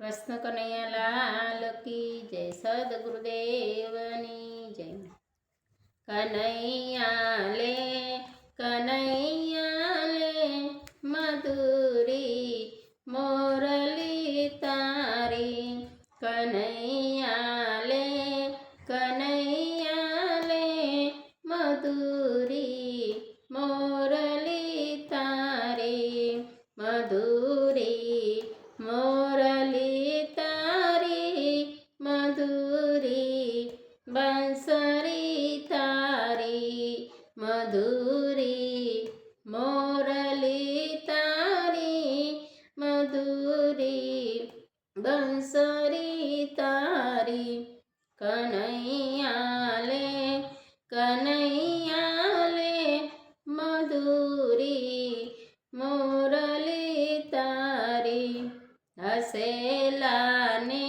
કૃષ્ણ કનૈયા લાલ કી જય, સદગુરુદેવની જય। કનૈયા લે મધુરી મોરલી તારી, કનૈયા લે મધુરી મોરલી તારી, મધુરી મોરલી તારી, મધુરી બંસરી તારી, મધુરી મોરલી તારી, મધુરી બંસરી તારી, કનૈયા લે મધુરી મોરલી તારી, હસેલાને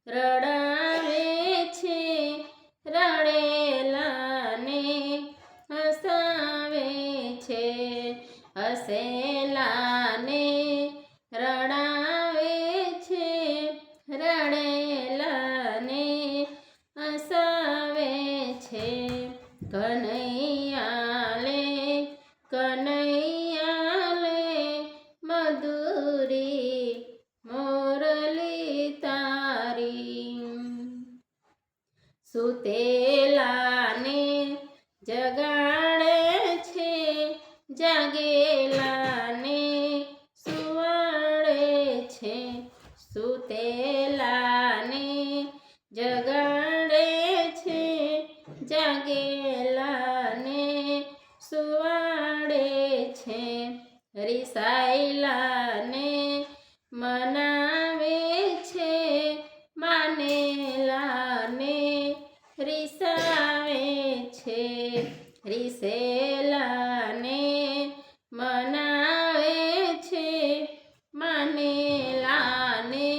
રડાવે છે, રડેલાને હસાવે છે, હસેલાને રડાવે છે, રડેલાને હસાવે છે, કનૈયા લે મધુરી મોરલી તારી, સુતેલાને જગાડે છે, જાગેલાને સુવાડે છે, સુતેલાને જગાડે છે, જાગેલાને સુવાડે છે, રિસાયેલાને મનાવે છે, માનેલાને રિસાવે છે, રિસેલાને મનાવે છે, માનેલાને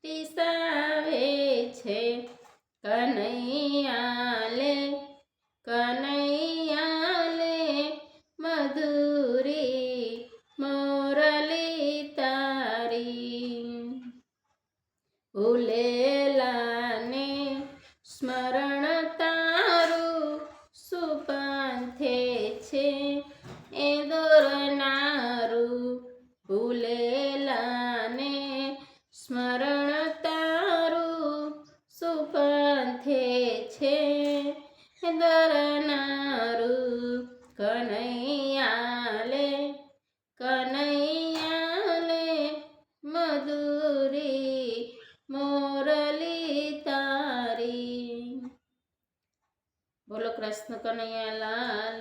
રિસાવે છે, કનૈયા લે મધુરી મોરલી તારી, ભૂલેલાને સ્મરણ તારું સુપંથે છે, એ દોરનારું, ભૂલેલાને સ્મરણ તારું સુપંથે છે, એ દોરનારું, કનૈયા લે મધુરી મોરલી તારી। બોલો કૃષ્ણ કનૈયા લાલ